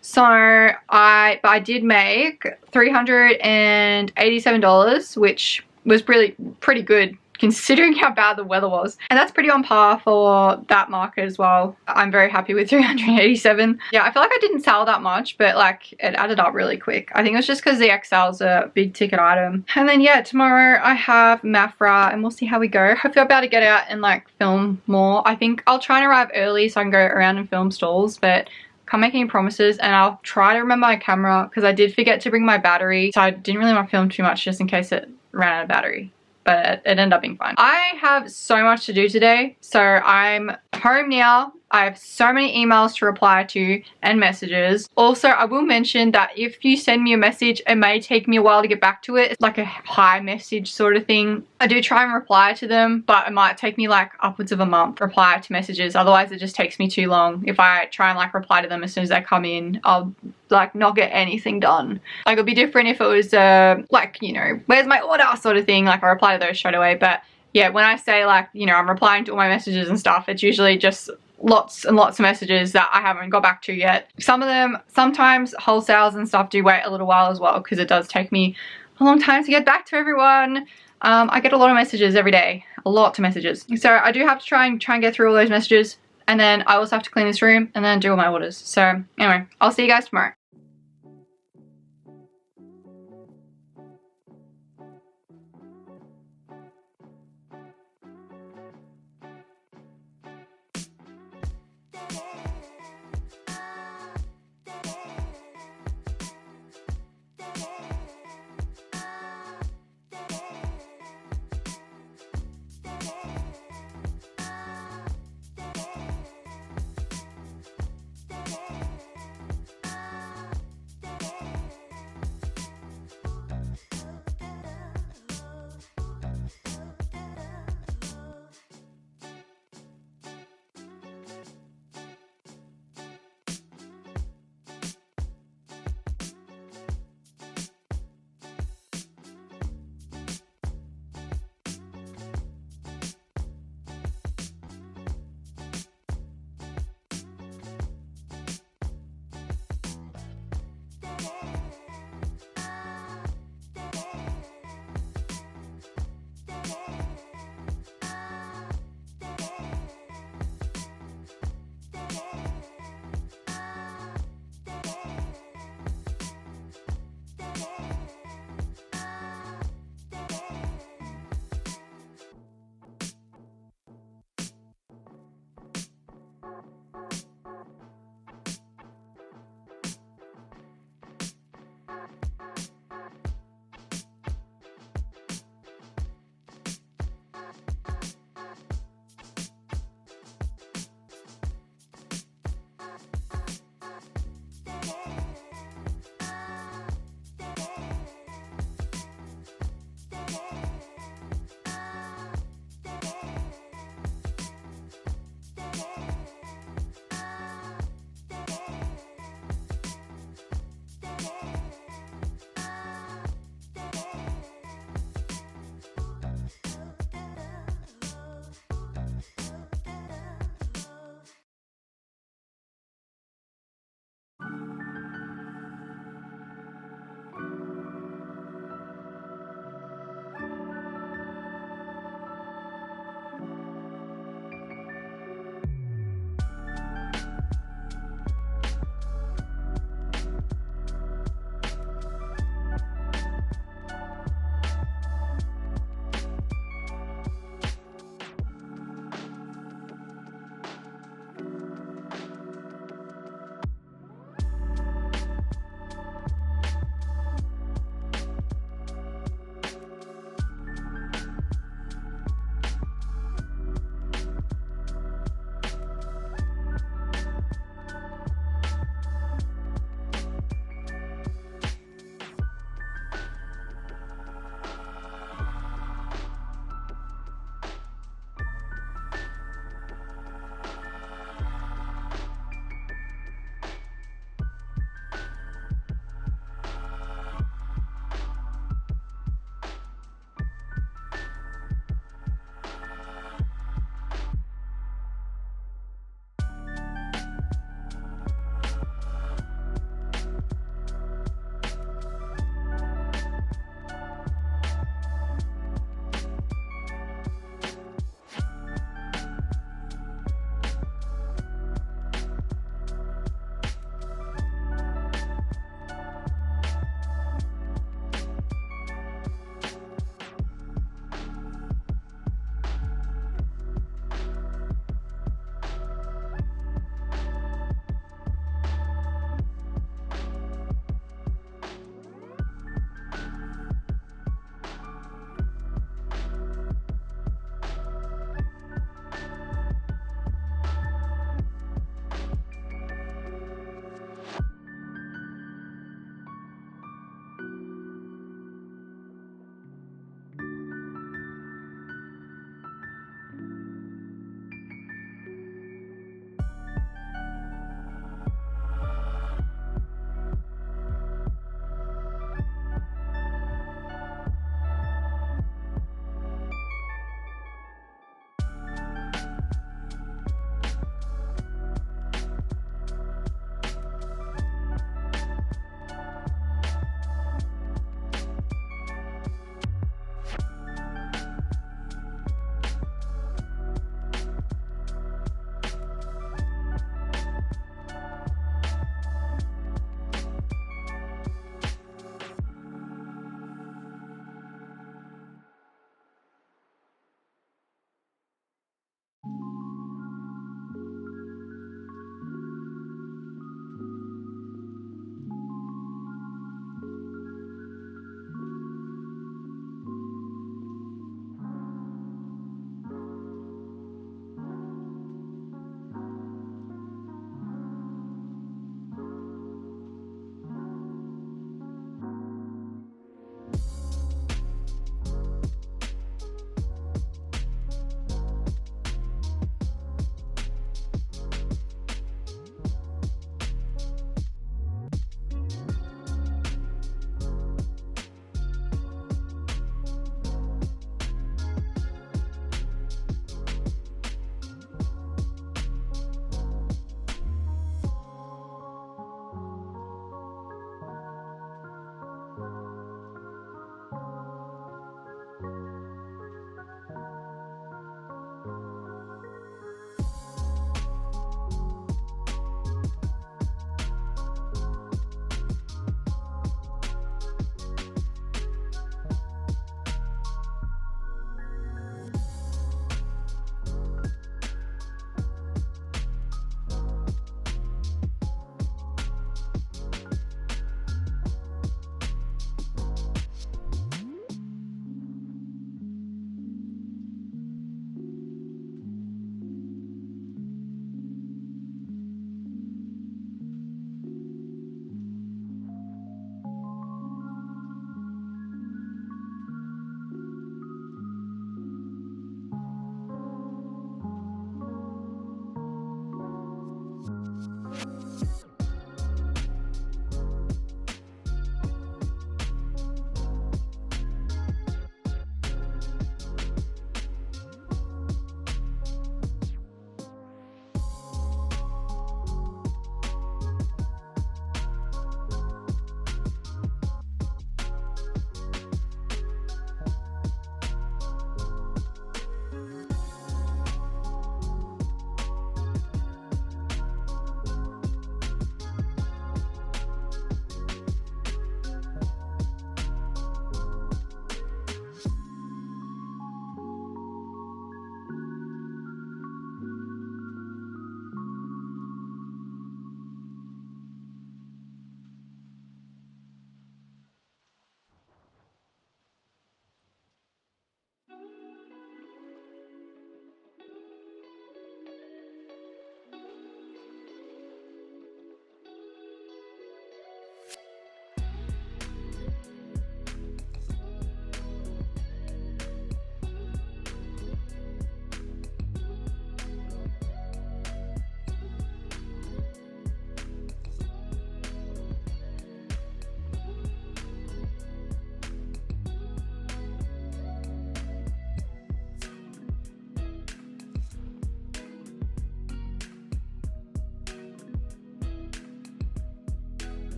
So I did make $387, which was really pretty good considering how bad the weather was. And that's pretty on par for that market as well. I'm very happy with 387. Yeah, I feel like I didn't sell that much, but like it added up really quick. I think it was just because the XL's a big ticket item. And then yeah, tomorrow I have Mafra and we'll see how we go. Hopefully I'll be able to get out and like film more. I think I'll try and arrive early so I can go around and film stalls, but can't make any promises, and I'll try to remember my camera because I did forget to bring my battery, so I didn't really want to film too much just in case it ran out of battery. But it ended up being fine. I have so much to do today, so I'm home now. I have so many emails to reply to and messages. Also, I will mention that if you send me a message, it may take me a while to get back to it. It's like a hi message sort of thing. I do try and reply to them, but it might take me like upwards of a month to reply to messages. Otherwise, it just takes me too long. If I try and like reply to them as soon as they come in, I'll like not get anything done. Like, it'll be different if it was like, you know, where's my order sort of thing. Like, I reply to those straight away. But yeah, when I say like, you know, I'm replying to all my messages and stuff, it's usually just lots and lots of messages that I haven't got back to yet. Some of them, sometimes wholesales and stuff do wait a little while as well because it does take me a long time to get back to everyone. I get a lot of messages every day, a lot of messages. So I do have to try and get through all those messages, and then I also have to clean this room and then do all my orders. So anyway, I'll see you guys tomorrow.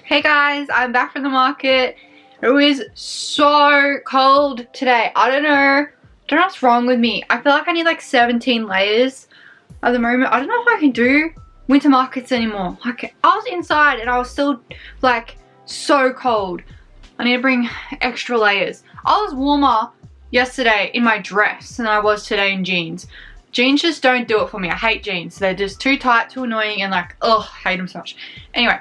Hey guys, I'm back from the market. It was so cold today. I don't know what's wrong with me. I feel like I need like 17 layers at the moment. I don't know if I can do winter markets anymore. Like, I was inside and I was still like so cold. I need to bring extra layers. I was warmer yesterday in my dress than I was today in jeans. Jeans just don't do it for me. I hate jeans. They're just too tight, too annoying, and like, ugh, I hate them so much. Anyway,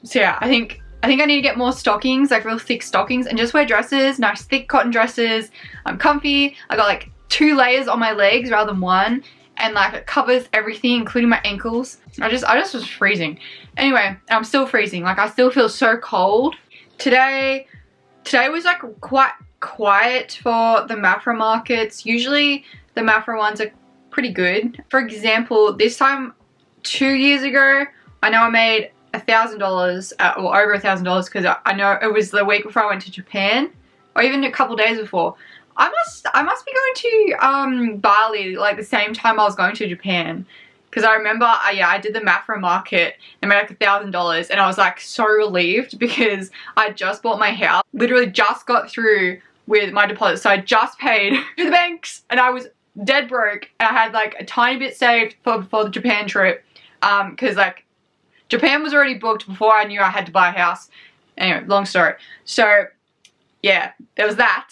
so yeah, I think I need to get more stockings, like real thick stockings, and just wear dresses, nice thick cotton dresses. I'm comfy. I got like 2 layers on my legs rather than 1, and like it covers everything, including my ankles. I just was freezing. Anyway, I'm still freezing. Like, I still feel so cold. Today was like quite quiet for the Mafra markets. Usually the Mafra ones are pretty good. For example, this time 2 years ago, I know I made $1,000 or over $1,000 because I know it was the week before I went to Japan, or even a couple days before. I must be going to Bali like the same time I was going to Japan, because I remember I did the Mafra market and made like $1,000, and I was like so relieved because I just bought my house, literally just got through with my deposit, so I just paid to the banks and I was dead broke, and I had like a tiny bit saved for the Japan trip, because like Japan was already booked before I knew I had to buy a house. Anyway, long story. So yeah, there was that,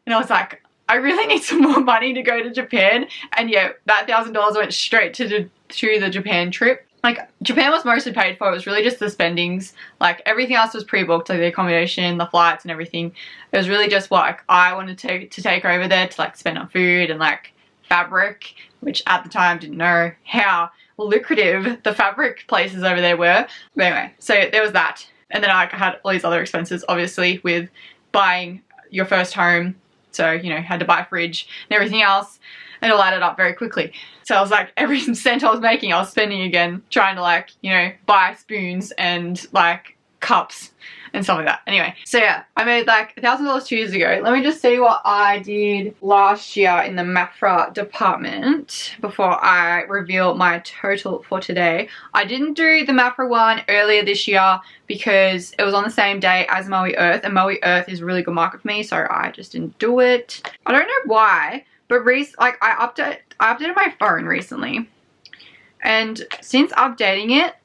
and I was like, I really need some more money to go to Japan, and yeah, that $1,000 went straight to the Japan trip. Like, Japan was mostly paid for. It was really just the spendings. Like, everything else was pre-booked, like the accommodation, the flights, and everything. It was really just what like, I wanted to take over there to like spend on food and like fabric, which at the time didn't know how lucrative the fabric places over there were. But anyway, so there was that, and then I had all these other expenses, obviously, with buying your first home. So, you know, had to buy a fridge and everything else, and it all added up very quickly. So I was like, every cent I was making, I was spending again, trying to like, you know, buy spoons and like cups and stuff like that. Anyway, so yeah, I made like $1,000 2 years ago. Let me just see what I did last year in the Mafra department before I reveal my total for today. I didn't do the Mafra one earlier this year because it was on the same day as Maui Earth, and Maui Earth is a really good market for me, so I just didn't do it. I don't know why, but I updated my phone recently, and since updating it,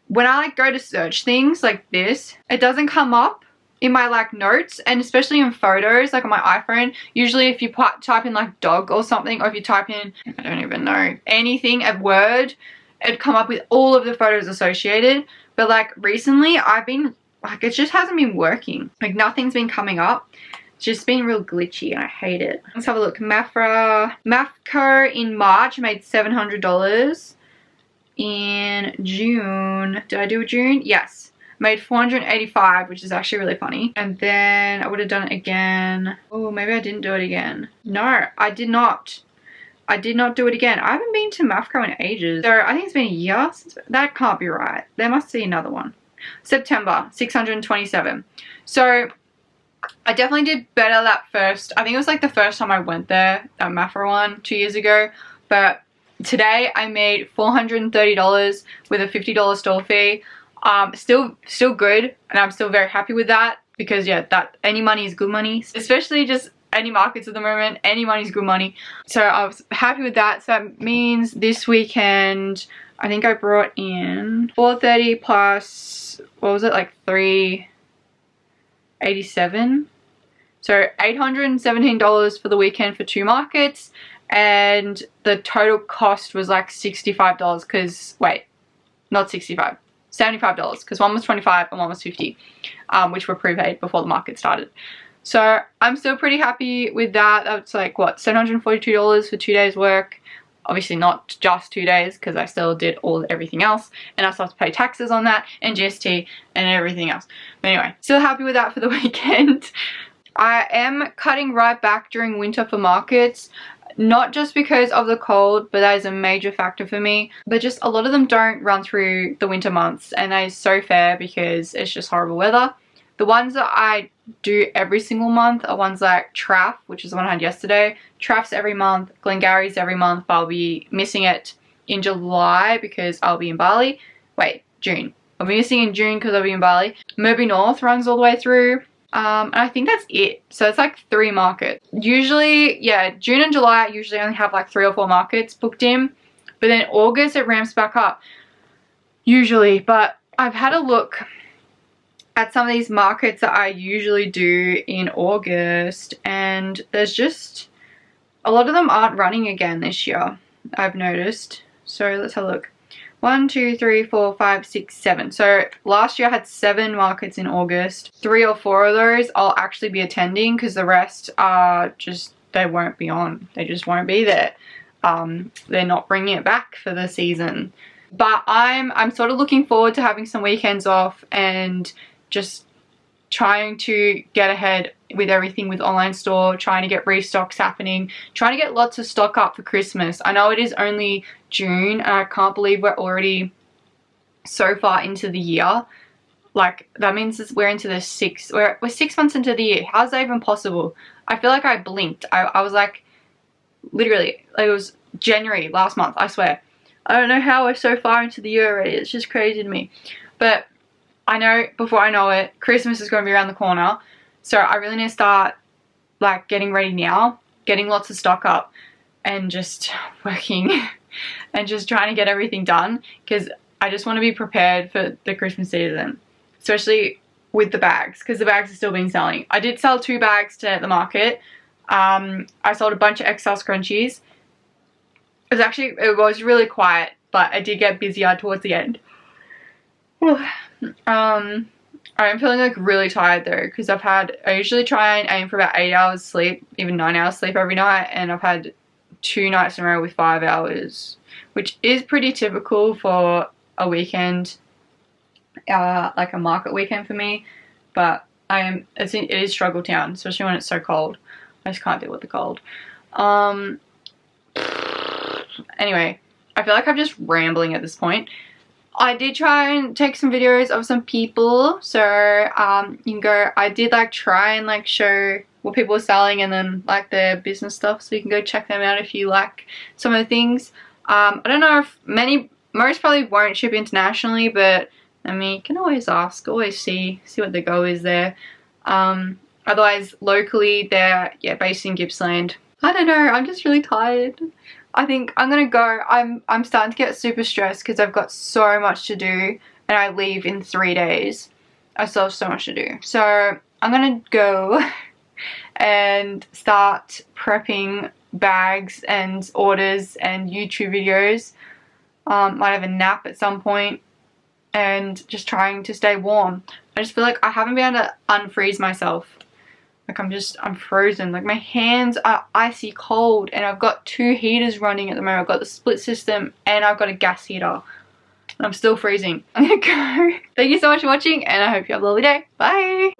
when I like go to search things like this, it doesn't come up in my like notes, and especially in photos, like on my iPhone. Usually if you type in like dog or something, or if you type in, I don't even know, anything, a word, it'd come up with all of the photos associated. But like recently I've been like, it just hasn't been working. Like, nothing's been coming up. It's just been real glitchy and I hate it. Let's have a look. Mafco in March made $700. In June, did I do a June? Yes. Made $485, which is actually really funny. And then I would have done it again. Oh, maybe I didn't do it again. No, I did not. I did not do it again. I haven't been to Mafco in ages. So I think it's been a year since. That can't be right. There must be another one. September, 627. So I definitely did better that first. I think it was like the first time I went there, that Mafra one 2 years ago. But today I made $430 with a $50 store fee. Still good, and I'm still very happy with that, because yeah, that any money is good money, especially just any markets at the moment. Any money is good money, so I was happy with that. So that means this weekend I think I brought in $430 plus, what was it, like $387, so $817 for the weekend for 2 markets. And the total cost was like $65, because, wait, not 65, $75, because one was 25 and one was 50, which were prepaid before the market started. So I'm still pretty happy with that. That's like, what, $742 for 2 days work. Obviously not just 2 days, because I still did everything else, and I still have to pay taxes on that and GST and everything else. But anyway, still happy with that for the weekend. I am cutting right back during winter for markets. Not just because of the cold, but that is a major factor for me. But just a lot of them don't run through the winter months, and that is so fair because it's just horrible weather. The ones that I do every single month are ones like Traff, which is the one I had yesterday. Traff's every month, Glengarry's every month, but I'll be missing it in July because I'll be in Bali. Wait, June. I'll be missing in June because I'll be in Bali. Madebytaylahrose North runs all the way through. And I think that's it. So it's like 3 markets. Usually, yeah, June and July I usually only have like 3 or 4 markets booked in. But then August it ramps back up. Usually. But I've had a look at some of these markets that I usually do in August. And there's just, a lot of them aren't running again this year, I've noticed. So let's have a look. 1, 2, 3, 4, 5, 6, 7. So last year I had 7 markets in August. 3 or 4 of those I'll actually be attending because the rest are just, they won't be on. They just won't be there. They're not bringing it back for the season. But I'm sort of looking forward to having some weekends off and just trying to get ahead with everything with online store, trying to get restocks happening, trying to get lots of stock up for Christmas. I know it is only June and I can't believe we're already so far into the year. Like, that means we're into the 6th, we're 6 months into the year. How's that even possible? I feel like I blinked. I was like, literally, like it was January last month, I swear. I don't know how we're so far into the year already. It's just crazy to me. But I know before I know it, Christmas is going to be around the corner. So I really need to start like getting ready now, getting lots of stock up and just working and just trying to get everything done because I just want to be prepared for the Christmas season, especially with the bags because the bags are still being selling. I did sell 2 bags today at the market. I sold a bunch of XL scrunchies. It was really quiet, but I did get busier towards the end. I'm feeling like really tired though because I usually try and aim for about 8 hours sleep, even 9 hours sleep every night, and I've had 2 nights in a row with 5 hours, which is pretty typical for a weekend, like a market weekend for me. But it is struggle town, especially when it's so cold. I just can't deal with the cold. Anyway, I feel like I'm just rambling at this point. I did try and take some videos of some people, so you can go, I did like try and like show what people are selling and then like their business stuff, so you can go check them out if you like some of the things. I don't know if most probably won't ship internationally, but I mean, you can always ask, always see what the go is there. Otherwise, locally, they're based in Gippsland. I don't know, I'm just really tired. I think I'm gonna go. I'm starting to get super stressed because I've got so much to do and I leave in 3 days. I still have so much to do. So I'm gonna go and start prepping bags and orders and YouTube videos. Might have a nap at some point and just trying to stay warm. I just feel like I haven't been able to unfreeze myself. Like I'm frozen. Like my hands are icy cold and I've got 2 heaters running at the moment. I've got the split system and I've got a gas heater. And I'm still freezing. I'm gonna go. Thank you so much for watching and I hope you have a lovely day. Bye!